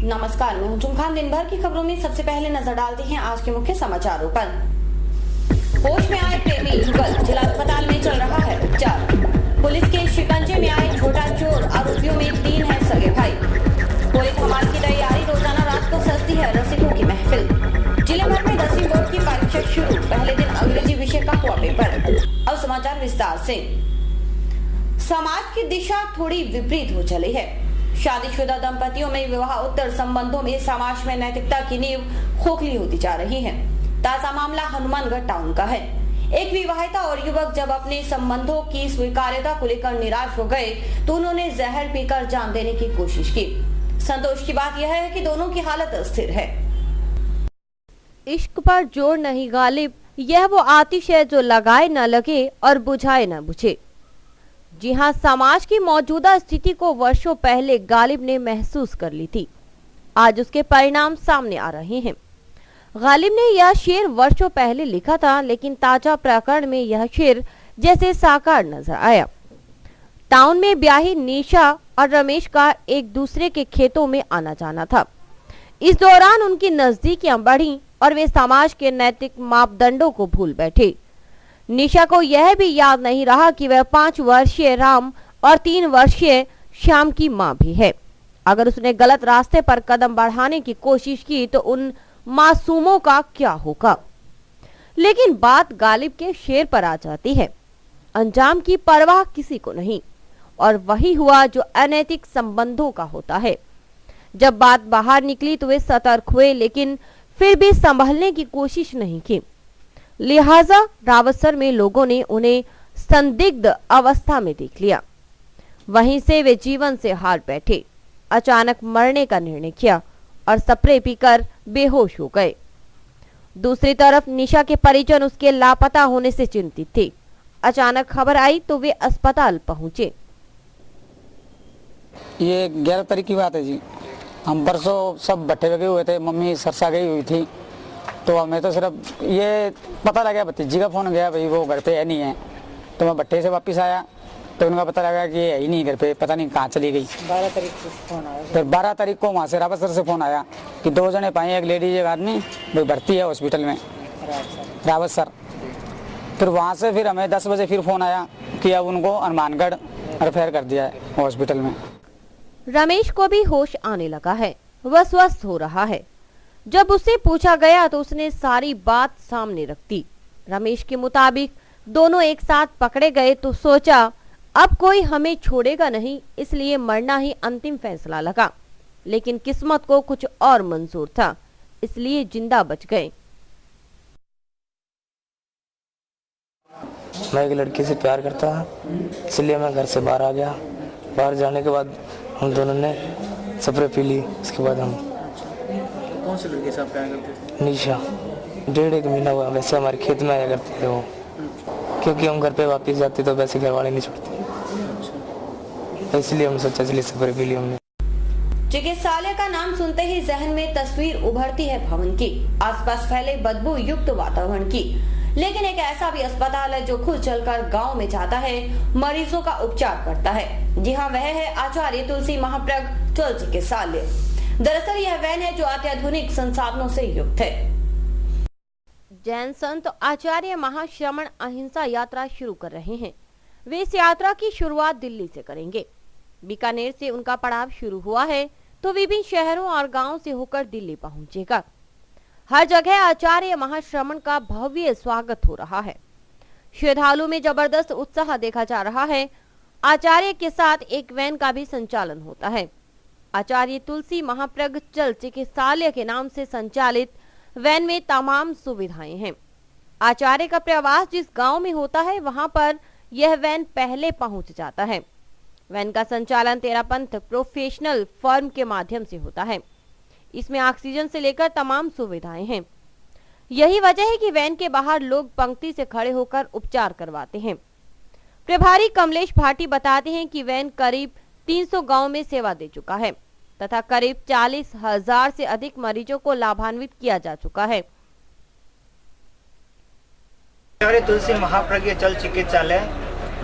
नमस्कार, मैं हूं जुमखान। दिन भर की खबरों में सबसे पहले नजर डालते हैं आज के मुख्य समाचारों पर। होश में आए प्रेमी युगल, जिला अस्पताल में चल रहा है उपचार। पुलिस के शिकंजे में आए छोटा चोर, आरोपियों में 3 हैं सगे भाई। होली धमाल की तैयारी, रोजाना रात को सजती है रसिकों की महफिल। जिले भर में 10वीं बोर्ड की परीक्षा शुरू, पहले दिन अंग्रेजी विषय का हुआ पेपर। अब समाचार विस्तार से। समाज की दिशा थोड़ी विपरीत हो चली है। शादीशुदा दंपतियों में विवाह उत्तर संबंधों में समाज में नैतिकता की नींव खोखली होती जा रही है। ताजा मामला हनुमानगढ़ टाउन का है। एक विवाहिता और युवक जब अपने संबंधों की स्वीकार्यता को लेकर निराश हो गए तो उन्होंने जहर पीकर जान देने की कोशिश की। संतोष की बात यह है कि दोनों की हालत अस्थिर है। इश्क पर जोर नहीं गालिब, यह वो आतिश है जो लगाए न लगे और बुझाए न बुझे। जी हां, समाज की मौजूदा स्थिति को वर्षों पहले गालिब ने महसूस कर ली थी। आज उसके परिणाम सामने आ रहे हैं। गालिब ने यह शेर वर्षों पहले लिखा था, लेकिन ताजा प्रकरण में यह शेर जैसे साकार नजर आया। टाउन में ब्याही निशा और रमेश का एक दूसरे के खेतों में आना जाना था। इस दौरान उनकी नजदीकियां बढ़ी और वे समाज के नैतिक मापदंडों को भूल बैठे। निशा को यह भी याद नहीं रहा कि वह 5 वर्षीय राम और 3 वर्षीय श्याम की मां भी है। अगर उसने गलत रास्ते पर कदम बढ़ाने की कोशिश की तो उन मासूमों का क्या होगा। लेकिन बात गालिब के शेर पर आ जाती है। अंजाम की परवाह किसी को नहीं, और वही हुआ जो अनैतिक संबंधों का होता है। जब बात बाहर निकली तो वे सतर्क हुए, लेकिन फिर भी संभलने की कोशिश नहीं की। लिहाजा रावतसर में लोगों ने उन्हें संदिग्ध अवस्था में देख लिया। वहीं से वे जीवन से हार बैठे, अचानक मरने का निर्णय किया और स्प्रे पीकर बेहोश हो गए। दूसरी तरफ निशा के परिजन उसके लापता होने से चिंतित थे। अचानक खबर आई तो वे अस्पताल पहुंचे। ये 11 तारीख की बात है जी। हम बरसों सब भट्टे लगे हुए थे, मम्मी सरसा गई हुई थी, तो हमें तो सिर्फ ये पता लगा, भतीजी का फोन गया, भाई वो घर पे है नहीं है। तो मैं भट्टे से वापस आया तो उनका पता लगा कि है ही नहीं घर पे, पता नहीं कहाँ चली गई। 12 तारीख को फोन आया। फिर 12 तारीख को वहाँ से रावतसर से फोन आया कि 2 जने पाए, एक लेडीज एक आदमी, भाई भर्ती है हॉस्पिटल में रावतसर। फिर वहाँ से फिर हमें 10 बजे फिर फोन आया कि अब उनको हनुमानगढ़ रेफर कर दिया है हॉस्पिटल में। रमेश को भी होश आने लगा है, वह स्वस्थ हो रहा है। जब उससे पूछा गया तो उसने सारी बात सामने रख दी। रमेश के मुताबिक दोनों एक साथ पकड़े गए तो सोचा अब कोई हमें छोड़ेगा नहीं, इसलिए मरना ही अंतिम फैसला लगा। लेकिन किस्मत को कुछ और मंजूर था, इसलिए जिंदा बच गए। मैं एक लड़की से प्यार करता था, इसलिए मैं घर से बाहर आ गया। बाहर जाने के बाद हम दोनों ने स्प्रे पी ली। उसके बाद हम कौन सी लड़की से आप प्यार करते थे? निशा 1.5 महीना हुआ। वैसे हमारे खेत में आया करते थे वो, क्योंकि हम घर पे वापस जाते तो वैसे घर वाले नहीं छोड़ते, इसलिए हम सोचा चलिए स्प्रे पी ली हमने। चिकित्सालय का नाम सुनते ही जहन में तस्वीर उभरती है भवन की, आसपास फैले बदबू युक्त वातावरण की। लेकिन एक ऐसा भी अस्पताल है जो खुद चलकर गांव में जाता है, मरीजों का उपचार करता है। जी हाँ, वह है आचार्य तुलसी महाप्रग चल चिकित्सालय। दरअसल यह वैन है जो अत्याधुनिक संसाधनों से युक्त है। जैन संत आचार्य महाश्रमण अहिंसा यात्रा शुरू कर रहे हैं। वे इस यात्रा की शुरुआत दिल्ली से करेंगे। बीकानेर से उनका पड़ाव शुरू हुआ है तो विभिन्न शहरों और गांवों से होकर दिल्ली पहुंचेगा। हर जगह आचार्य महाश्रमण का भव्य स्वागत हो रहा है। श्रद्धालु में जबरदस्त उत्साह देखा जा रहा है। आचार्य के साथ एक वैन का भी संचालन होता है। आचार्य तुलसी महाप्रग चल चिकित्सालय के नाम से संचालित वैन में तमाम सुविधाएं हैं। आचार्य का प्रवास जिस गांव में होता है वहां पर यह वैन पहले पहुंच जाता है। वैन का संचालन तेरापंथ प्रोफेशनल फर्म के माध्यम से होता है। इसमें ऑक्सीजन से लेकर तमाम सुविधाएं हैं। यही वजह है कि वैन के बाहर लोग पंक्ति से खड़े होकर उपचार करवाते हैं। प्रभारी कमलेश भाटी बताते हैं कि वैन करीब 300 गांव में सेवा दे चुका है तथा करीब 40,000 से अधिक मरीजों को लाभान्वित किया जा चुका है। आचार्य तुलसी महाप्रज्ञ चल चिकित्सालय,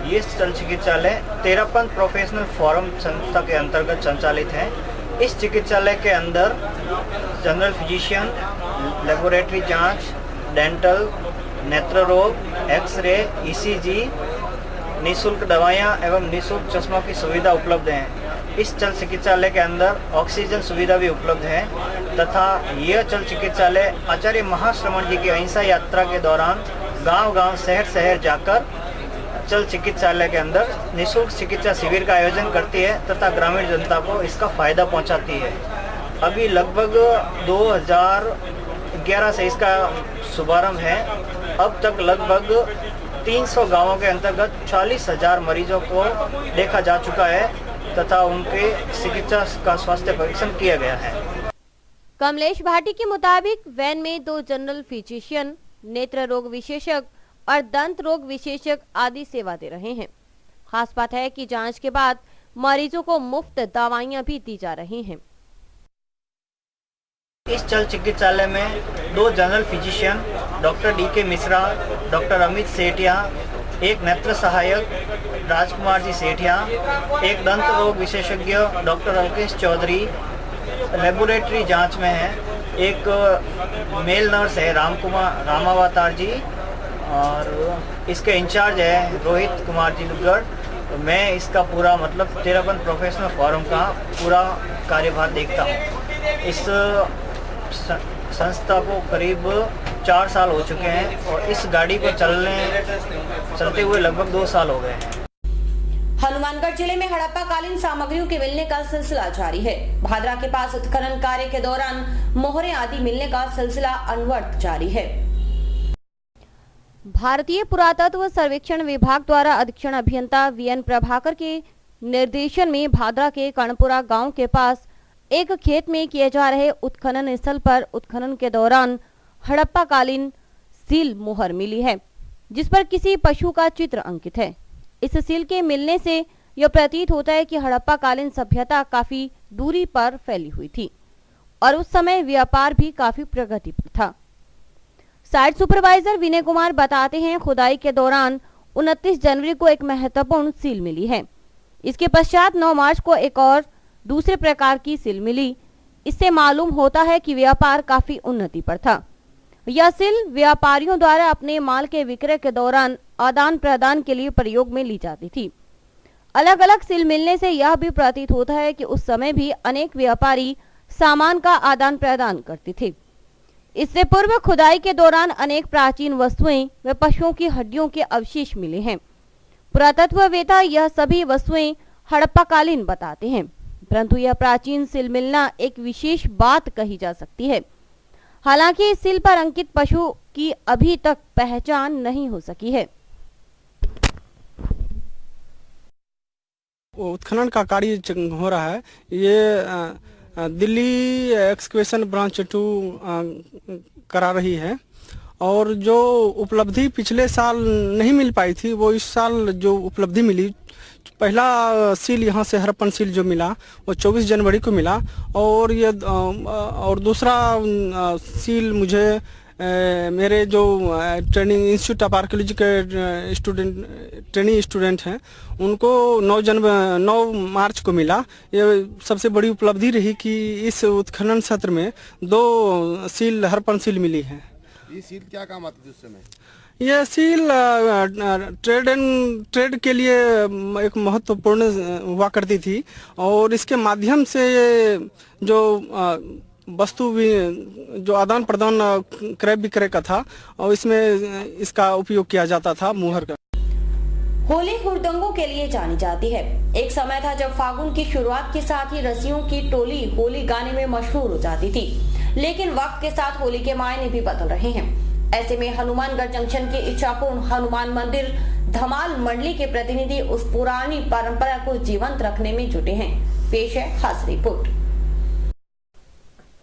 ये चल चिकित्सालय तेरापंथ प्रोफेशनल फोरम संस्था के अंतर्गत संचालित है। इस चिकित्सालय के अंदर जनरल फिजिशियन, लेबोरेटरी जांच, डेंटल, नेत्र रोग, एक्सरे, ईसीजी, निःशुल्क दवाएं एवं निःशुल्क चश्मों की सुविधा उपलब्ध है। इस चल चिकित्सालय के अंदर ऑक्सीजन सुविधा भी उपलब्ध है तथा यह चल चिकित्सालय आचार्य महाश्रमण जी की अहिंसा यात्रा के दौरान गांव-गांव, शहर-शहर जाकर चल चिकित्सालय के अंदर निःशुल्क चिकित्सा शिविर का आयोजन करती है तथा ग्रामीण जनता को इसका फायदा पहुंचाती है। अभी लगभग 2011 से इसका शुभारंभ है। अब तक लगभग 300 गांवों के अंतर्गत 40,000 मरीजों को देखा जा चुका है तथा उनके चिकित्सा का स्वास्थ्य परीक्षण किया गया है। कमलेश भाटी के मुताबिक वैन में 2 जनरल फिजिशियन, नेत्र रोग विशेषज्ञ और दंत रोग विशेषज्ञ आदि सेवा दे रहे हैं। खास बात है कि जांच के बाद मरीजों को मुफ्त दवाइयां भी दी जा रही हैं। इस चल चिकित्सालय में 2 general physician, doctor DK Mishra, doctor Amit Sethia, एक नेत्र सहायक राजकुमार जी सेठिया, एक दंत रोग विशेषज्ञ डॉक्टर अल्केश चौधरी लेबोरेटरी जांच में है, एक मेल नर्स है रामावतार जी और इसके इंचार्ज है रोहित कुमार जी दुग्गड़। तो मैं इसका पूरा मतलब तेरापन प्रोफेशनल फोरम का पूरा कार्यभार देखता हूँ। इस संस्था को करीब 4 साल हो चुके हैं और इस गाड़ी पर चलते हुए लगभग 2 साल हो गए हैं। हनुमानगढ़ जिले में हड़प्पा कालीन सामग्रियों के मिलने का सिलसिला जारी है। भादरा के पास उत्खनन कार्य के दौरान मोहरे आदि मिलने का सिलसिला अनवरत जारी है। भारतीय पुरातत्व सर्वेक्षण विभाग द्वारा अधीक्षण अभियंता VN प्रभाकर के निर्देशन में भादरा के कर्णपुरा गांव के पास एक खेत में किए जा रहे उत्खनन स्थल पर उत्खनन के दौरान हड़प्पा कालीन सील मोहर मिली है, जिस पर किसी पशु का चित्र अंकित है। इस सील के मिलने से यह प्रतीत होता है कि हड़प्पा कालीन सभ्यता काफी दूरी पर फैली हुई थी और उस समय व्यापार भी काफी प्रगति पर था। साइट सुपरवाइजर विनय कुमार बताते हैं, खुदाई के दौरान 29 जनवरी को एक महत्वपूर्ण सील मिली है। इसके पश्चात 9 मार्च को एक और दूसरे प्रकार की सील मिली। इससे मालूम होता है कि व्यापार काफी उन्नति पर था। यह सील व्यापारियों द्वारा अपने माल के विक्रय के दौरान आदान प्रदान के लिए प्रयोग में ली जाती थी। अलग अलग सील मिलने से यह भी प्रतीत होता है कि उस समय भी अनेक व्यापारी सामान का आदान प्रदान करते थे। इससे पूर्व खुदाई के दौरान अनेक प्राचीन वस्तुएं व पशुओं की हड्डियों के अवशेष मिले हैं। पुरातत्ववेत्ता यह सभी वस्तुएं हड़प्पा कालीन बताते हैं, परंतु यह प्राचीन सील मिलना एक विशेष बात कही जा सकती है। हालांकि इस सील पर अंकित पशु की अभी तक पहचान नहीं हो सकी है। उत्खनन का कार्य हो रहा है। ये दिल्ली एक्सकेवेशन ब्रांच 2 करा रही है और जो उपलब्धि पिछले साल नहीं मिल पाई थी वो इस साल जो उपलब्धि मिली, पहला सील यहाँ से हड़प्पन सील जो मिला वो 24 जनवरी को मिला और ये और दूसरा सील मुझे मेरे जो ट्रेनिंग इंस्टीट्यूट ऑफ आर्कियोलॉजी के ट्रेनिंग स्टूडेंट हैं उनको 9 मार्च को मिला। ये सबसे बड़ी उपलब्धि रही कि इस उत्खनन सत्र में 2 सील हड़प्पन सील मिली है। ये सील क्या काम आती थी उस समय? यह सील ट्रेड के लिए एक महत्वपूर्ण हुआ करती थी और इसके माध्यम से जो वस्तु भी जो आदान प्रदान क्रय विक्रय का था और इसमें इसका उपयोग किया जाता था मुहर का। होली हुड़दंगों के लिए जानी जाती है। एक समय था जब फागुन की शुरुआत के साथ ही रसियों की टोली होली गाने में मशहूर हो जाती थी, लेकिन वक्त के साथ होली के मायने भी बदल रहे हैं। ऐसे में हनुमानगढ़ जंक्शन के इच्छापूर्ण हनुमान मंदिर धमाल मंडली के प्रतिनिधि उस पुरानी परंपरा को जीवंत रखने में जुटे हैं। पेश है खास रिपोर्ट।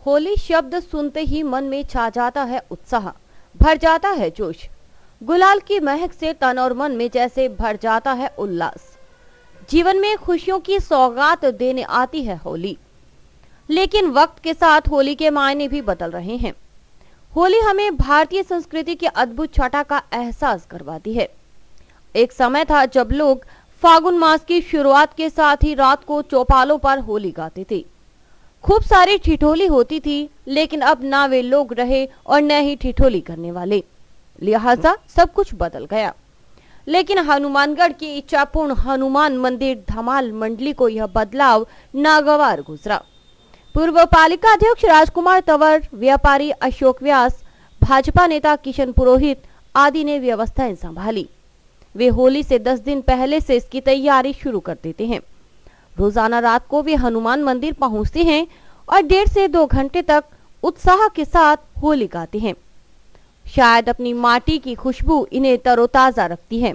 होली शब्द सुनते ही मन में छा जाता है उत्साह, भर जाता है जोश। गुलाल की महक से तन और मन में जैसे भर जाता है उल्लास। जीवन में खुशियों की सौगात देने आती है होली, लेकिन वक्त के साथ होली के मायने भी बदल रहे हैं। होली हमें भारतीय संस्कृति की अद्भुत छटा का एहसास करवाती है। एक समय था जब लोग फागुन मास की शुरुआत के साथ ही रात को चौपालों पर होली गाते थे। खूब सारी ठिठोली होती थी, लेकिन अब ना वे लोग रहे और न ही ठिठोली करने वाले, लिहाजा सब कुछ बदल गया। लेकिन हनुमानगढ़ की इच्छापूर्ण हनुमान मंदिर धमाल मंडली को यह बदलाव नागवार गुजरा। पूर्व पालिका अध्यक्ष राजकुमार तंवर, व्यापारी अशोक व्यास, भाजपा नेता किशन पुरोहित आदि ने व्यवस्थाएं संभाली। वे होली से 10 दिन पहले से इसकी तैयारी शुरू कर देते हैं। रोजाना रात को वे हनुमान मंदिर पहुंचते हैं और 1.5 से 2 घंटे तक उत्साह के साथ होली गाते हैं। शायद अपनी माटी की खुशबू इन्हें तरोताजा रखती है,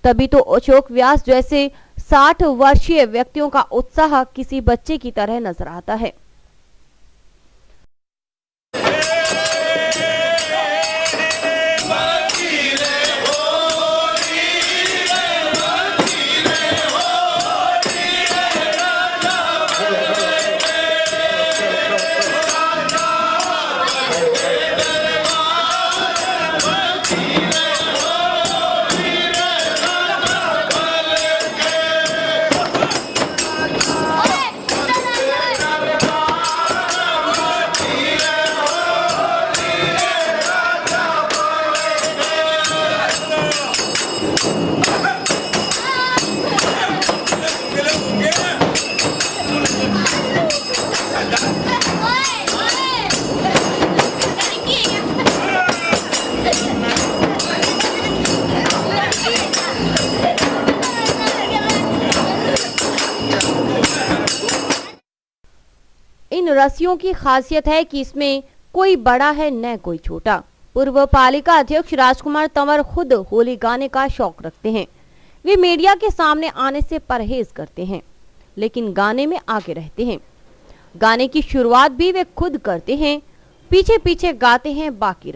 तभी तो अशोक व्यास जैसे 60 वर्षीय व्यक्तियों का उत्साह किसी बच्चे की तरह नजर आता है। इन रस्सियों की खासियत है कि इसमें कोई बड़ा है न कोई छोटा। पूर्व पालिका अध्यक्ष राजकुमार तंवर खुद होली गाने का शौक रखते हैं। वे मीडिया के सामने आने से परहेज करते हैं, लेकिन गाने में आगे रहते हैं। गाने की शुरुआत भी वे खुद करते हैं, पीछे पीछे गाते हैं बाकी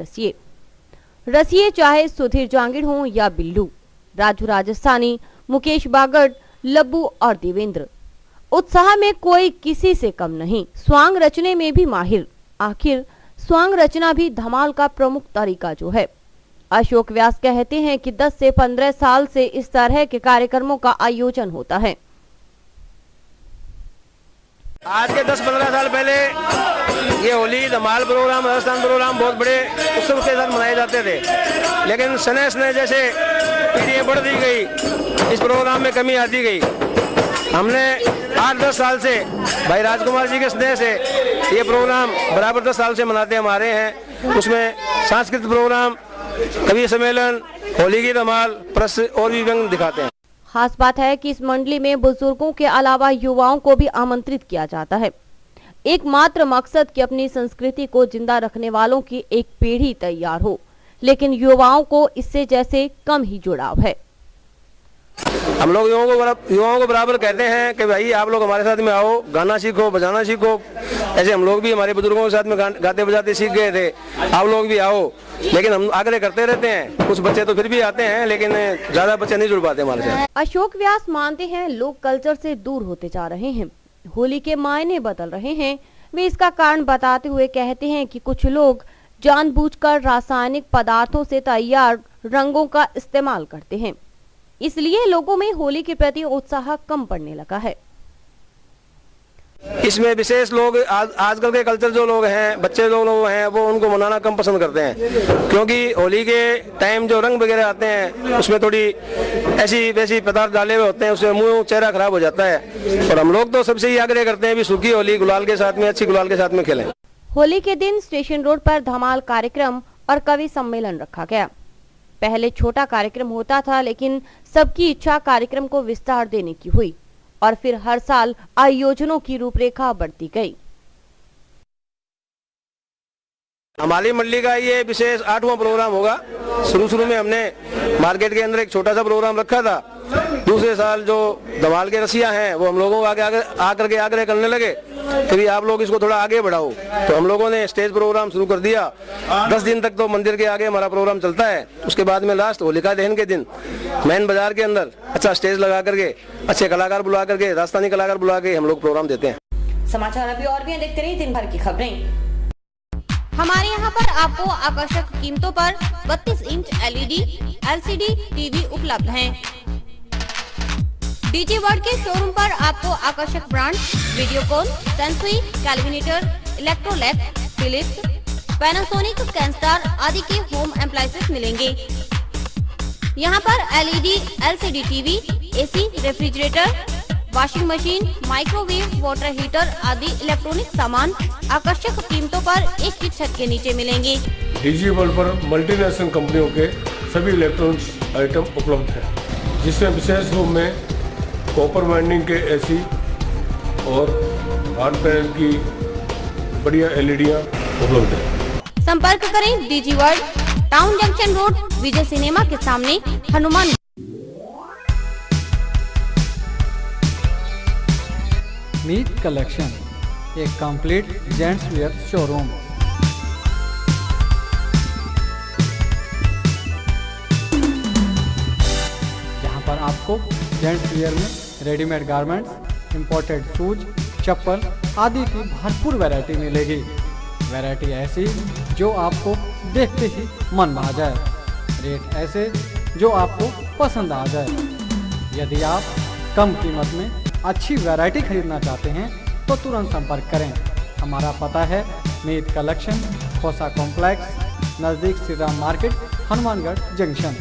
रसिए चाहे सुधीर जांगिड़ हो या बिल्लू, राजू राजस्थानी, मुकेश बागड़, लब्बू और देवेंद्र। उत्साह में कोई किसी से कम नहीं, स्वांग रचने में भी माहिर। आखिर स्वांग रचना भी धमाल का प्रमुख तरीका जो है। अशोक व्यास कहते हैं कि 10 से 15 साल से इस तरह के कार्यक्रमों का आयोजन होता है। आज के 10-15 साल पहले ये होली धमाल प्रोग्राम, राजस्थान प्रोग्राम बहुत बड़े उत्सव के साथ मनाए जाते थे, लेकिन स्नेह स्नेह जैसे पीढ़ियाँ बढ़ती गई, इस प्रोग्राम में कमी आती गई। हमने 8-10 साल से भाई राजकुमार जी के स्नेह से ये प्रोग्राम बराबर 10 साल से मनाते हम आ रहे हैं। उसमें सांस्कृतिक प्रोग्राम, कवि सम्मेलन, होली की धमाल, प्रेस और भी व्यंग दिखाते हैं। खास बात है कि इस मंडली में बुजुर्गों के अलावा युवाओं को भी आमंत्रित किया जाता है, एकमात्र मकसद कि अपनी संस्कृति को जिंदा रखने वालों की एक पीढ़ी तैयार हो, लेकिन युवाओं को इससे जैसे कम ही जुड़ाव है। हम लोग युवाओं को बराबर कहते हैं कि भाई आप लोग हमारे साथ में आओ, गाना सीखो, बजाना सीखो। ऐसे हम लोग भी हमारे बुजुर्गों के साथ में गाते बजाते सीख गए थे, आप लोग भी आओ। लेकिन हम आग्रह करते रहते हैं, कुछ बच्चे तो फिर भी आते हैं, लेकिन ज्यादा बच्चे नहीं जुड़ पाते हमारे साथ। अशोक व्यास मानते हैं लोग कल्चर से दूर होते जा रहे हैं, होली के मायने बदल रहे हैं। वे इसका कारण बताते हुए कहते हैं कि कुछ लोग जानबूझकर रासायनिक पदार्थों से तैयार रंगों का इस्तेमाल करते हैं, इसलिए लोगों में होली के प्रति उत्साह कम पड़ने लगा है। इसमें विशेष लोग आजकल के कल्चर जो लोग हैं, बच्चे लोग हैं, वो उनको मनाना कम पसंद करते हैं, क्योंकि होली के टाइम जो रंग वगैरह आते हैं उसमें थोड़ी ऐसी वैसी पदार्थ डाले हुए होते हैं, उससे मुंह चेहरा खराब हो जाता है। और हम लोग तो सबसे ही आग्रह करते हैं भी सूखी होली गुलाल के साथ में, अच्छी गुलाल के साथ में खेलें। होली के दिन स्टेशन रोड पर धमाल कार्यक्रम और कवि सम्मेलन रखा गया। पहले छोटा कार्यक्रम होता था, लेकिन सबकी इच्छा कार्यक्रम को विस्तार देने की हुई और फिर हर साल आयोजनों की रूपरेखा बढ़ती गई। हमारी मंडली का ये विशेष 8वां प्रोग्राम होगा। शुरू में हमने मार्केट के अंदर एक छोटा सा प्रोग्राम रखा था। दूसरे साल जो धमाल के रसिया हैं वो हम लोगों को आकर के आग्रह करने लगे कि भी आप लोग इसको थोड़ा आगे बढ़ाओ, तो हम लोगों ने स्टेज प्रोग्राम शुरू कर दिया। 10 दिन तक तो मंदिर के आगे हमारा प्रोग्राम चलता है। उसके बाद में लास्ट होलिका दहन के दिन मेन बाजार के अंदर अच्छा स्टेज लगा करके, अच्छे कलाकार बुला करके, राजस्थानी कलाकार बुला के हम लोग प्रोग्राम देते हैं। समाचार अभी और भी हैं, देखते रहिए दिन भर की खबरें। हमारे यहाँ पर आपको आकर्षक कीमतों पर 32 इंच LED, LCD टीवी उपलब्ध हैं। डीजी वर्ल्ड के शोरूम पर आपको आकर्षक brand Videocon, Sansui, Kelvinator, Electrolux, Philips, Panasonic, Kenstar आदि के होम अप्लायंसेस मिलेंगे। यहाँ पर LED, LCD TV, AC, refrigerator, washing machine, microwave, water heater आदि इलेक्ट्रॉनिक सामान आकर्षक कीमतों पर एक ही छत के नीचे मिलेंगे। डीजी वर्ल्ड पर मल्टीनेशनल कंपनियों के सभी इलेक्ट्रॉनिक्स आइटम उपलब्ध हैं, जिसमें विशेष रूप में कॉपर वाइंडिंग के एसी और हार्ड पैनल की बढ़िया एलईडियां उपलब्ध हैं। संपर्क करें DG world, town junction road, Vijay cinema के सामने, हनुमान। मीत कलेक्शन, एक कंप्लीट जेंट्स वियर शोरूम। जहां पर आपको जेंट्स वियर में रेडीमेड गारमेंट्स, इंपोर्टेड शूज, चप्पल आदि की भरपूर वैरायटी मिलेगी। वैरायटी ऐसी जो आपको देखते ही मन भा जाए, रेट ऐसे जो आपको पसंद आ जाए। यदि आप कम कीमत में अच्छी वैरायटी खरीदना चाहते हैं तो तुरंत संपर्क करें। हमारा पता है मीत कलेक्शन, खोसा कॉम्प्लेक्स, नज़दीक श्री राम मार्केट, हनुमानगढ़ जंक्शन।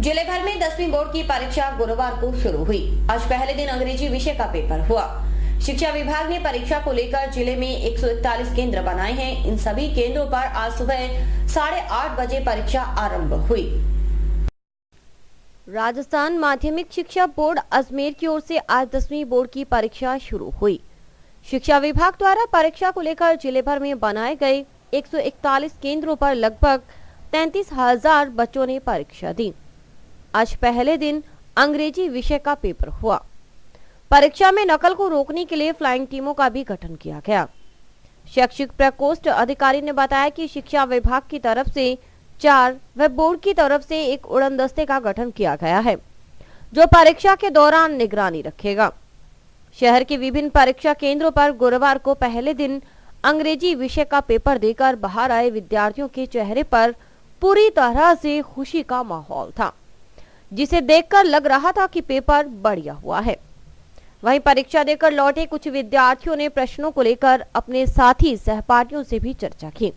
जिले भर में 10वीं बोर्ड की परीक्षा गुरुवार को शुरू हुई। आज पहले दिन अंग्रेजी विषय का पेपर हुआ। शिक्षा विभाग ने परीक्षा को लेकर जिले में 141 केंद्र बनाए हैं। इन सभी केंद्रों पर आज सुबह 8:30 बजे परीक्षा आरंभ हुई। राजस्थान माध्यमिक शिक्षा बोर्ड अजमेर की ओर से आज 10वीं बोर्ड की परीक्षा शुरू हुई। शिक्षा विभाग द्वारा परीक्षा को लेकर जिले भर में बनाए गए 141 केंद्रों पर लगभग 33,000 बच्चों ने परीक्षा दी। आज पहले दिन अंग्रेजी विषय का पेपर हुआ। परीक्षा में नकल को रोकने के लिए फ्लाइंग टीमों का भी गठन किया गया। शैक्षिक प्रकोष्ठ अधिकारी ने बताया कि शिक्षा विभाग की तरफ से 4 व बोर्ड की तरफ से एक उड़न दस्ते का गठन किया गया है, जो परीक्षा के दौरान निगरानी रखेगा। शहर के विभिन्न परीक्षा केंद्रों पर गुरुवार को पहले दिन अंग्रेजी विषय का पेपर देकर बाहर आए विद्यार्थियों के चेहरे पर पूरी तरह से खुशी का माहौल था, जिसे देखकर लग रहा था कि पेपर बढ़िया हुआ है। वहीं परीक्षा देकर लौटे कुछ विद्यार्थियों ने प्रश्नों को लेकर अपने साथी सहपाठियों से भी चर्चा की।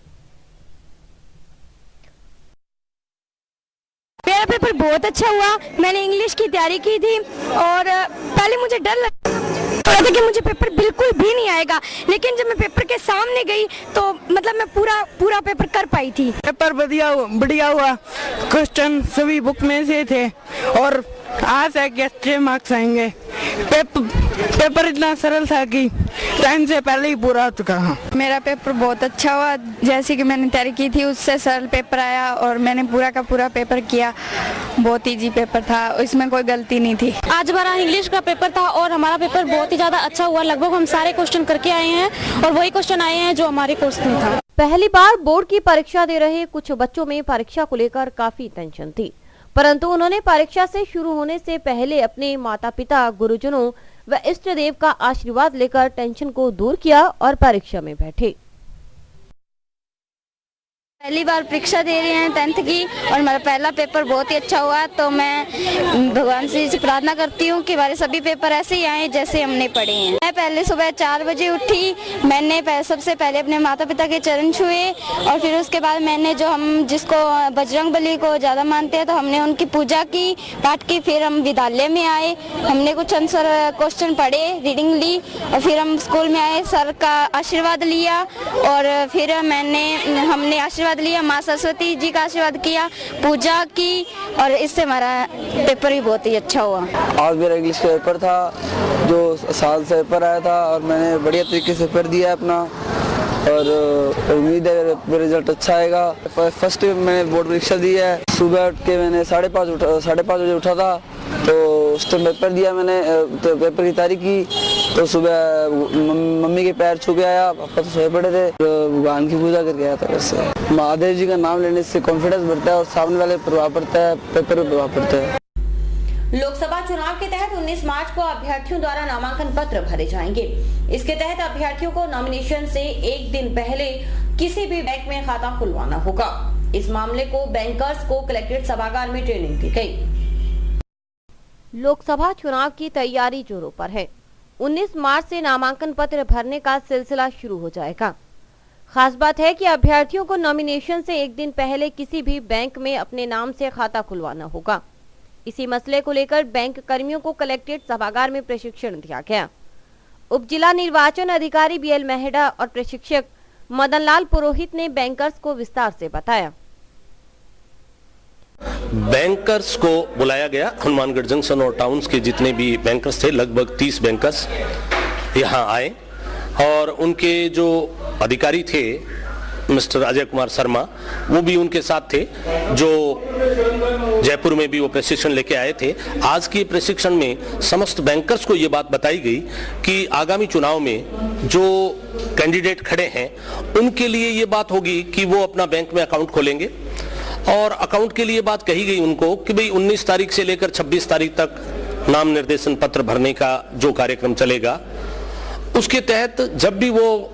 मेरा पेपर बहुत अच्छा हुआ। मैंने इंग्लिश की तैयारी की थी और पहले मुझे डर लग रहा था कि मुझे पेपर बिल्कुल भी नहीं आएगा, लेकिन जब मैं पेपर के सामने गई तो मतलब मैं पूरा पेपर कर पाई थी। पेपर बढ़िया हुआ। क्वेश्चन सभी बुक में से थे और आज है कि अच्छे मार्क्स आएंगे। पेपर इतना सरल था कि टाइम से पहले ही पूरा हो चुका है। मेरा पेपर बहुत अच्छा हुआ। जैसे कि मैंने तैयारी की थी उससे सरल पेपर आया और मैंने पूरा का पूरा पेपर किया। बहुत इजी पेपर था, इसमें कोई गलती नहीं थी। आज हमारा इंग्लिश का पेपर था और हमारा पेपर बहुत ही ज्यादा अच्छा हुआ। लगभग हम सारे क्वेश्चन करके आए हैं और वही क्वेश्चन आए हैं जो हमारे कोर्स में था। पहली बार बोर्ड की परीक्षा दे रहे कुछ बच्चों में परीक्षा को लेकर काफी टेंशन थी, परंतु उन्होंने परीक्षा से शुरू होने से पहले अपने माता पिता, गुरुजनों व इष्ट देव का आशीर्वाद लेकर टेंशन को दूर किया और परीक्षा में बैठे। पहली बार परीक्षा दे रहे हैं 10th की और मेरा पहला पेपर बहुत ही अच्छा हुआ। तो मैं भगवान से प्रार्थना करती हूँ कि हमारे सभी पेपर ऐसे ही आए जैसे हमने पढ़े हैं। मैं पहले सुबह 4 बजे उठी। मैंने सबसे पहले अपने माता पिता के चरण छुए और फिर उसके बाद मैंने जो हम जिसको बजरंगबली को ज़्यादा मानते हैं तो हमने उनकी पूजा की, पाठ की। फिर हम विद्यालय में आए, हमने कुछ आंसर क्वेश्चन पढ़े, रीडिंग ली और फिर हम स्कूल में आए, सर का आशीर्वाद लिया और फिर हमने आशीर्वाद लिया, माँ सरस्वती जी का आशीर्वाद किया, पूजा की और इससे हमारा पेपर भी बहुत ही अच्छा हुआ। आज मेरा इंग्लिश का पेपर था जो साल से पेपर आया था और मैंने बढ़िया तरीके से पेपर दिया अपना और उम्मीद है मेरा रिजल्ट अच्छा आएगा। फर्स्ट मैंने बोर्ड परीक्षा दी है। सुबह उठ के मैंने 5:30 बजे उठा था तो उस टाइम पेपर दिया मैंने। तो पेपर की तैयारी की तो सुबह मम्मी के पैर छू के आया। पापा तो सोए पड़े थे, भगवान की पूजा करके आया था घर से। महादेव जी का नाम लेने से कॉन्फिडेंस बढ़ता है और सामने वाले प्रभाव पड़ता है, पेपर पर प्रभाव पड़ता है। लोकसभा चुनाव के तहत 19 मार्च को अभ्यर्थियों द्वारा नामांकन पत्र भरे जाएंगे। इसके तहत अभ्यर्थियों को नॉमिनेशन से एक दिन पहले किसी भी बैंक में खाता खुलवाना होगा। इस मामले को बैंकर्स को कलेक्ट्रेट सभागार में ट्रेनिंग दी गई। लोकसभा चुनाव की तैयारी जोरों पर है। 19 मार्च से नामांकन पत्र भरने का सिलसिला शुरू हो जाएगा। खास बात है कि अभ्यर्थियों को नॉमिनेशन से एक दिन पहले किसी भी बैंक में अपने नाम से खाता खुलवाना होगा। इसी मसले को लेकर बैंक कर्मियों को कलेक्ट्रेट सभागार में प्रशिक्षण दिया गया। उप जिला निर्वाचन अधिकारी बीएल मेहड़ा और प्रशिक्षक मदनलाल पुरोहित ने बैंकर्स को विस्तार से बताया। बैंकर्स को बुलाया गया। हनुमानगढ़ जंक्शन और टाउन्स के जितने भी बैंकर्स थे, लगभग 30 बैंकर्स यहाँ आए और उनके जो अधिकारी थे मिस्टर अजय कुमार शर्मा, वो भी उनके साथ थे, जो जयपुर में भी वो प्रशिक्षण लेके आए थे। आज के प्रशिक्षण में समस्त बैंकर्स को ये बात बताई गई कि आगामी चुनाव में जो कैंडिडेट खड़े हैं उनके लिए ये बात होगी कि वो अपना बैंक में अकाउंट खोलेंगे और अकाउंट के लिए बात कही गई उनको कि भाई 19 तारीख से लेकर 26 तारीख तक नाम निर्देशन पत्र भरने का जो कार्यक्रम चलेगा, उसके तहत जब भी वो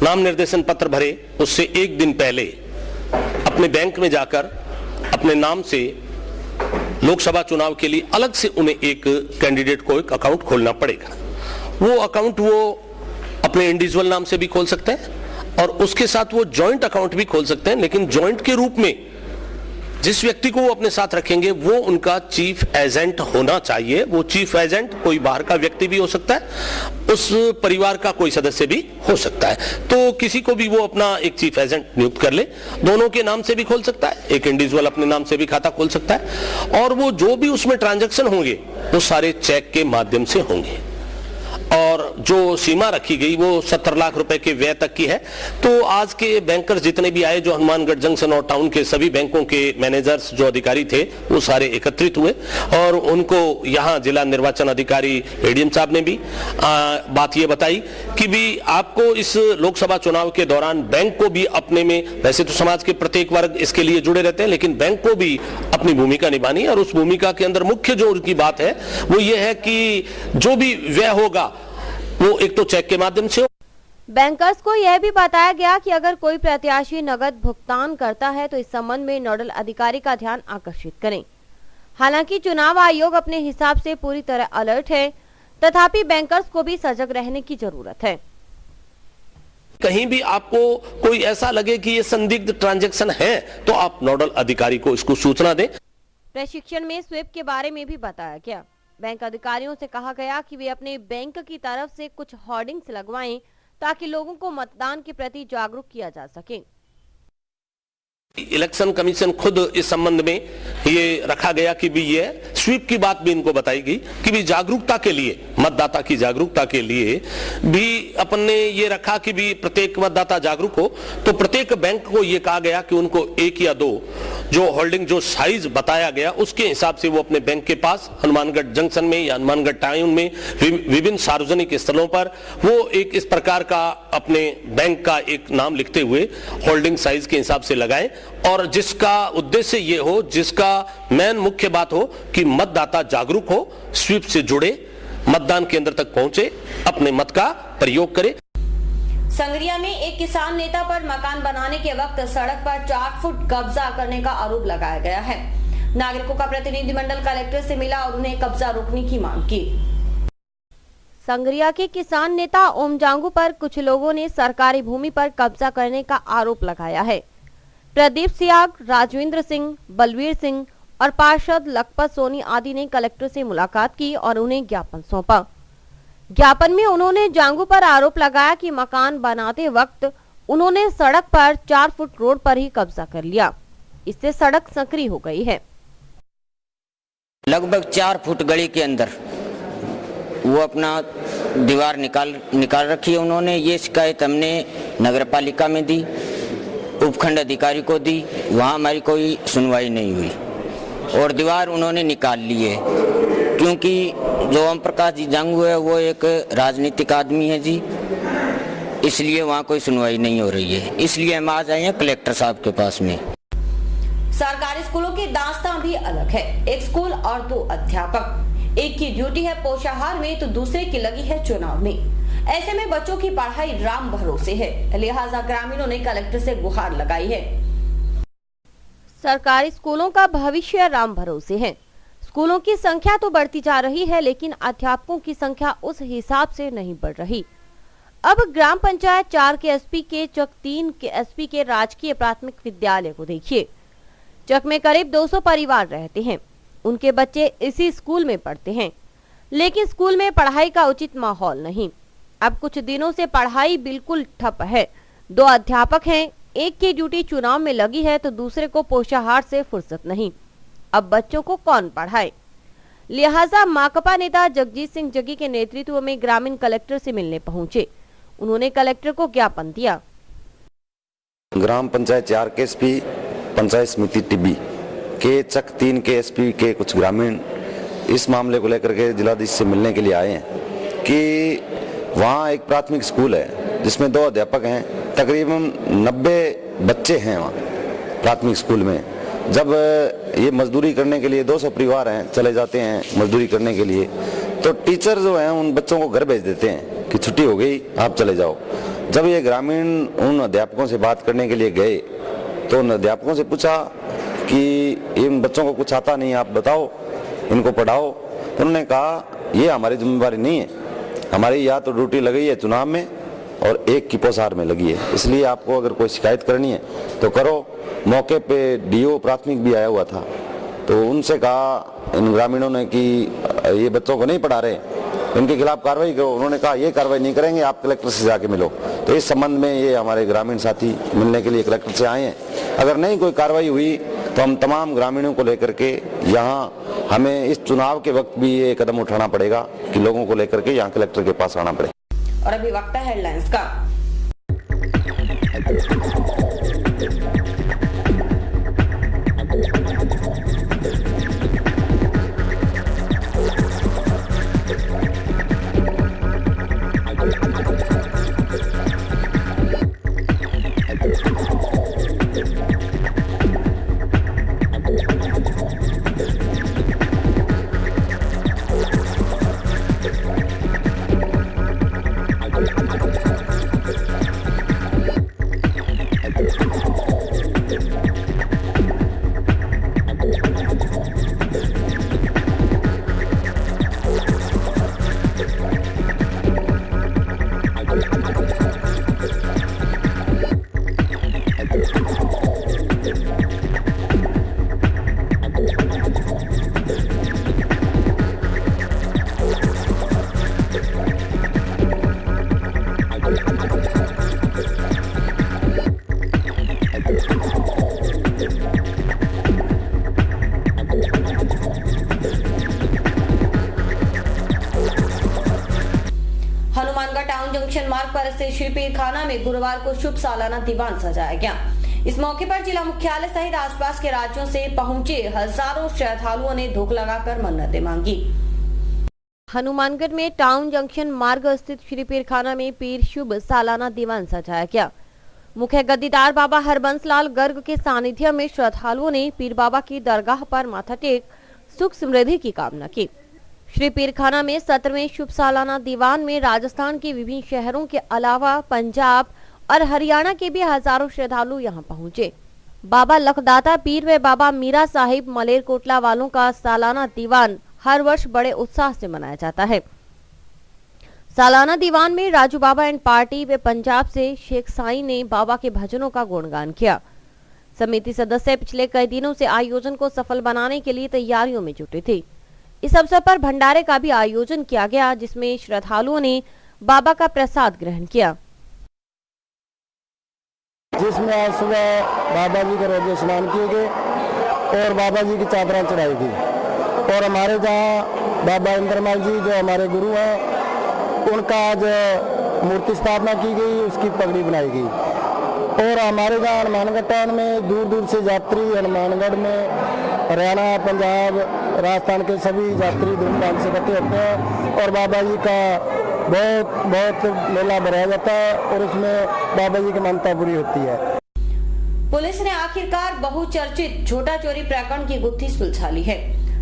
नाम निर्देशन पत्र भरे उससे एक दिन पहले अपने बैंक में जाकर अपने नाम से लोकसभा चुनाव के लिए अलग से उन्हें एक कैंडिडेट को एक अकाउंट खोलना पड़ेगा। वो अकाउंट वो अपने इंडिविजुअल नाम से भी खोल सकते हैं और उसके साथ वो जॉइंट अकाउंट भी खोल सकते हैं, लेकिन जॉइंट के रूप में जिस व्यक्ति को वो अपने साथ रखेंगे वो उनका चीफ एजेंट होना चाहिए। वो चीफ एजेंट कोई बाहर का व्यक्ति भी हो सकता है, उस परिवार का कोई सदस्य भी हो सकता है। तो किसी को भी वो अपना एक चीफ एजेंट नियुक्त कर ले, दोनों के नाम से भी खोल सकता है, एक इंडिविजुअल अपने नाम से भी खाता खोल सकता है और वो जो भी उसमें ट्रांजैक्शन होंगे वो सारे चेक के माध्यम से होंगे और जो सीमा रखी गई वो 70 लाख रुपए के व्यय तक की है। तो आज के बैंकर्स जितने भी आए, जो हनुमानगढ़ जंक्शन और टाउन के सभी बैंकों के मैनेजर्स जो अधिकारी थे, वो सारे एकत्रित हुए और उनको यहाँ जिला निर्वाचन अधिकारी एडीएम साहब ने भी बात ये बताई कि भी आपको इस लोकसभा चुनाव के दौरान बैंक को भी अपने में, वैसे तो समाज के प्रत्येक वर्ग इसके लिए जुड़े रहते हैं, लेकिन बैंक को भी अपनी भूमिका निभानी है और उस भूमिका के अंदर मुख्य जो उनकी बात है वो ये है कि जो भी व्यय होगा वो एक तो चेक के माध्यम से। बैंकर्स को यह भी बताया गया कि अगर कोई प्रत्याशी नकद भुगतान करता है तो इस संबंध में नोडल अधिकारी का ध्यान आकर्षित करें। हालांकि चुनाव आयोग अपने हिसाब से पूरी तरह अलर्ट है, तथापि बैंकर्स को भी सजग रहने की जरूरत है। कहीं भी आपको कोई ऐसा लगे कि ये संदिग्ध ट्रांजैक्शन है तो आप नोडल अधिकारी को इसको सूचना दें। प्रशिक्षण में स्वीप के बारे में भी बताया गया। बैंक अधिकारियों से कहा गया कि वे अपने बैंक की तरफ से कुछ होर्डिंग्स लगवाएं ताकि लोगों को मतदान के प्रति जागरूक किया जा सके। इलेक्शन कमीशन खुद इस संबंध में ये रखा गया कि भी ये स्वीप की बात भी इनको बताई गई कि भी जागरूकता के लिए, मतदाता की जागरूकता के लिए भी अपन ने ये रखा कि भी प्रत्येक मतदाता जागरूक हो। तो प्रत्येक बैंक को ये कहा गया कि उनको 1 या 2 जो होल्डिंग जो साइज बताया गया उसके हिसाब से वो अपने बैंक के पास हनुमानगढ़ जंक्शन में या हनुमानगढ़ टाउन में विभिन्न सार्वजनिक स्थलों पर वो एक इस प्रकार का अपने बैंक का एक नाम लिखते हुए होल्डिंग साइज के हिसाब से लगाएं और जिसका उद्देश्य ये हो, जिसका मेन मुख्य बात हो कि मतदाता जागरूक हो, स्वीप से जुड़े, मतदान केंद्र तक पहुंचे, अपने मत का प्रयोग करे। संगरिया में एक किसान नेता पर मकान बनाने के वक्त सड़क पर 4 फुट कब्जा करने का आरोप लगाया गया है। नागरिकों का प्रतिनिधिमंडल कलेक्टर से मिला और उन्हें कब्जा रोकने की मांग की। संगरिया के किसान नेता ओम जांगू पर कुछ लोगों ने सरकारी भूमि पर कब्जा करने का आरोप लगाया है। प्रदीप सियाग, राजविंद्र सिंह, बलवीर सिंह और पार्षद लखपत सोनी आदि ने कलेक्टर से मुलाकात की और उन्हें ज्ञापन सौंपा। ज्ञापन में उन्होंने जांगू पर आरोप लगाया कि मकान बनाते वक्त उन्होंने सड़क पर 4 फुट रोड पर ही कब्जा कर लिया। इससे सड़क संकरी हो गई है। लगभग 4 फुट गली के अंदर वो अपना दीवार निकाल रखी है उन्होंने। ये शिकायत हमने नगर पालिका में दी, उपखंड अधिकारी को दी, वहाँ हमारी कोई सुनवाई नहीं हुई और दीवार उन्होंने निकाल ली है। क्योंकि जो ओम प्रकाश जी जांगू है वो एक राजनीतिक आदमी है जी, इसलिए वहाँ कोई सुनवाई नहीं हो रही है। इसलिए हम आज आए हैं कलेक्टर साहब के पास में। सरकारी स्कूलों की दास्तां भी अलग है। एक स्कूल और 2 अध्यापक, एक की ड्यूटी है पोषाहार में तो दूसरे की लगी है चुनाव में। ऐसे में बच्चों की पढ़ाई राम भरोसे है, लिहाजा ग्रामीणों ने कलेक्टर से गुहार लगाई है। सरकारी स्कूलों का भविष्य राम भरोसे है। स्कूलों की संख्या तो बढ़ती जा रही है, लेकिन अध्यापकों की संख्या उस हिसाब से नहीं बढ़ रही। अब ग्राम पंचायत 4 के एसपी के चक 3 के एसपी के राजकीय प्राथमिक विद्यालय को देखिए। चक में करीब 200 परिवार रहते हैं। उनके बच्चे इसी स्कूल में पढ़ते हैं, लेकिन स्कूल में पढ़ाई का उचित माहौल नहीं। अब कुछ दिनों से पढ़ाई बिल्कुल ठप है। 2 अध्यापक हैं, एक की ड्यूटी चुनाव में लगी है तो दूसरे को पोषाहार से फुर्सत नहीं। अब बच्चों को कौन पढ़ाए? लिहाजा माकपा नेता जगजीत सिंह जगी के नेतृत्व में ग्रामीण कलेक्टर से मिलने पहुंचे। उन्होंने कलेक्टर को ज्ञापन दिया। ग्राम पंचायत 4 के एसपी पंचायत समिति टिब्बी के चक 3 के एसपी के कुछ ग्रामीण इस मामले को लेकर के जिलाधीश से मिलने के लिए आए हैं कि वहाँ एक प्राथमिक स्कूल है जिसमें 2 अध्यापक हैं, तकरीबन 90 बच्चे हैं वहाँ प्राथमिक स्कूल में। जब ये मजदूरी करने के लिए 200 परिवार हैं, चले जाते हैं मजदूरी करने के लिए, तो टीचर जो हैं उन बच्चों को घर भेज देते हैं कि छुट्टी हो गई, आप चले जाओ। जब ये ग्रामीण उन अध्यापकों से बात करने के लिए गए तो उन अध्यापकों से पूछा कि इन बच्चों को कुछ आता नहीं, आप बताओ, इनको पढ़ाओ। तो उन्होंने कहा ये हमारी जिम्मेदारी नहीं है, हमारी या तो ड्यूटी लगी है चुनाव में और एक की पोषाहार में लगी है, इसलिए आपको अगर कोई शिकायत करनी है तो करो। मौके पे डीओ प्राथमिक भी आया हुआ था, तो उनसे कहा इन ग्रामीणों ने कि ये बच्चों को नहीं पढ़ा रहे, इनके खिलाफ कार्रवाई करो। उन्होंने कहा ये कार्रवाई नहीं करेंगे, आप कलेक्टर से जाके मिलो। तो इस संबंध में ये हमारे ग्रामीण साथी मिलने के लिए कलेक्टर से आए हैं। अगर नहीं कोई कार्रवाई हुई तो हम तमाम ग्रामीणों को लेकर के यहाँ हमें इस चुनाव के वक्त भी ये कदम उठाना पड़ेगा कि लोगों को लेकर के यहाँ कलेक्टर के पास आना पड़ेगा। और अभी वक्त है हेडलाइंस का। श्री पीरखाना में गुरुवार को शुभ सालाना दीवान सजाया गया। इस मौके पर जिला मुख्यालय सहित आसपास के राज्यों से पहुंचे हजारों श्रद्धालुओं ने धूप लगाकर मन्नतें मांगी। हनुमानगढ़ में टाउन जंक्शन मार्ग स्थित श्री पीरखाना में पीर शुभ सालाना दीवान सजाया गया। मुख्य गद्दीदार बाबा हरबंस लाल गर्ग के सानिध्य में श्रद्धालुओं ने पीर बाबा की दरगाह पर माथा टेक सुख समृद्धि की कामना की। श्री पीरखाना में 17वें शुभ सालाना दीवान में राजस्थान के विभिन्न शहरों के अलावा पंजाब और हरियाणा के भी हजारों श्रद्धालु यहां पहुंचे। बाबा लखदाता पीर व बाबा मीरा साहिब मलेरकोटला वालों का सालाना दीवान हर वर्ष बड़े उत्साह से मनाया जाता है। सालाना दीवान में राजू बाबा एंड पार्टी व पंजाब से शेख साई ने बाबा के भजनों का गुणगान किया। समिति सदस्य पिछले कई दिनों से आयोजन को सफल बनाने के लिए तैयारियों में जुटे थे। इस अवसर पर भंडारे का भी आयोजन किया गया, जिसमें श्रद्धालुओं ने बाबा का प्रसाद ग्रहण किया। जिसमें आज सुबह बाबा जी का रोजे स्नान किए गए और बाबा जी की चादरा चढ़ाई गई और हमारे जहाँ बाबा इंद्रमाल जी जो हमारे गुरु हैं उनका आज मूर्ति स्थापना की गई, उसकी पगड़ी बनाई गई। और हमारे जहाँ हनुमानगढ़ टाउन में दूर दूर से यात्री हनुमानगढ़ में हरियाणा, पंजाब, राजस्थान के सभी यात्री धूमधाम से इकट्ठे होते हैं और बाबा जी का बहुत मेला भराया जाता है और उसमें बाबा जी की मान्यता पूरी होती है। पुलिस ने आखिरकार बहुचर्चित झोटा चोरी प्रकरण की गुत्थी सुलझा ली है।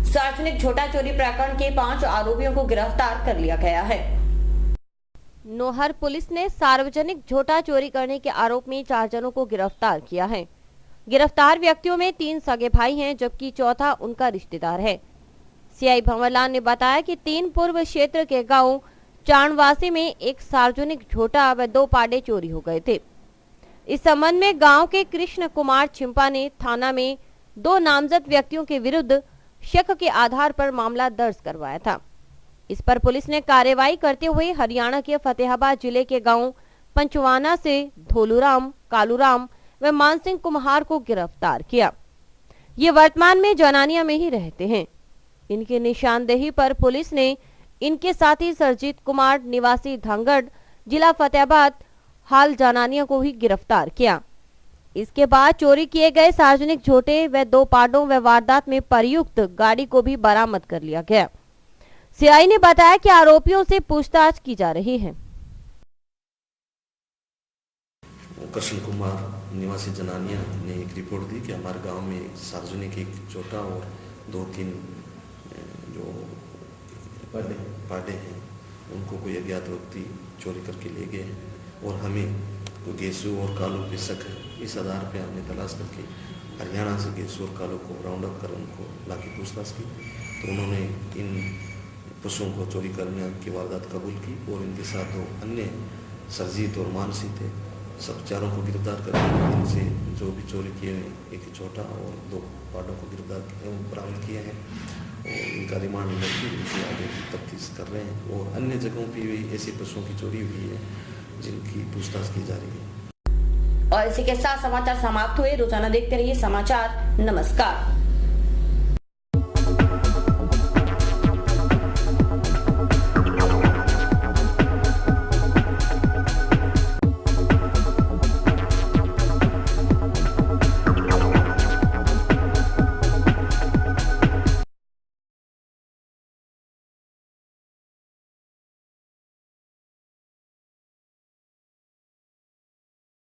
सार्वजनिक झोटा चोरी प्रकरण के 5 आरोपियों को गिरफ्तार कर लिया गया है। नोहर पुलिस ने सार्वजनिक झोटा चोरी करने के आरोप में 4 जनों को गिरफ्तार किया है। गिरफ्तार व्यक्तियों में 3 सगे भाई हैं, जबकि चौथा उनका रिश्तेदार है। सीआई भंवरलाल ने बताया कि 3 पूर्व क्षेत्र के गांव चाणवासी में एक सार्वजनिक झोटा व 2 पाडे चोरी हो गए थे। इस संबंध में गांव के कृष्ण कुमार छिंपा ने थाना में 2 नामजद व्यक्तियों के विरुद्ध शक के आधार पर मामला दर्ज करवाया था। इस पर पुलिस ने कार्रवाई करते हुए हरियाणा के फतेहाबाद जिले के गांव पंचवाना से धोलूराम, कालूराम व मानसिंह कुम्हार को गिरफ्तार किया। ये वर्तमान में जनानिया में ही रहते हैं। इनकी निशानदेही पर पुलिस ने इनके साथी सरजीत कुमार निवासी धांगड़, जिला फतेहाबाद, हाल जनानिया को ही गिरफ्तार किया। इसके बाद चोरी किए गए सार्वजनिक झोटे व 2 पाडों व वारदात में प्रयुक्त गाड़ी को भी बरामद कर लिया गया। सीआई ने बताया कि आरोपियों से पूछताछ की जा रही है। कृष्ण कुमार निवासी जनानिया ने एक रिपोर्ट दी कि हमारे गांव में एक सार्वजनिक एक झोटा और 2-3 जो पाडे हैं उनको कोई अज्ञात व्यक्ति चोरी करके ले गए हैं और हमें गेसू और कालू पे शक है। इस आधार पे हमने तलाश करके हरियाणा से गेसू और कालू को राउंड अप कर उनको लाके पूछताछ की, तो उन्होंने इन पशुओं को चोरी करने की वारदात कबूल की और इनके साथ 2 अन्य सरजीत और मानसी थे। सब चारों को गिरफ्तार करके इनसे जो भी चोरी किए हैं, एक छोटा और 2 पाडों को गिरफ्तार बरामद किए हैं और इनका रिमांड लेकर इनसे आगे तफ्तीश कर रहे हैं। और अन्य जगहों पर भी ऐसे पशुओं की चोरी हुई है जिनकी पूछताछ की जा रही है। और इसी के साथ समाचार समाप्त हुए। रोजाना देखते रहिए समाचार। नमस्कार।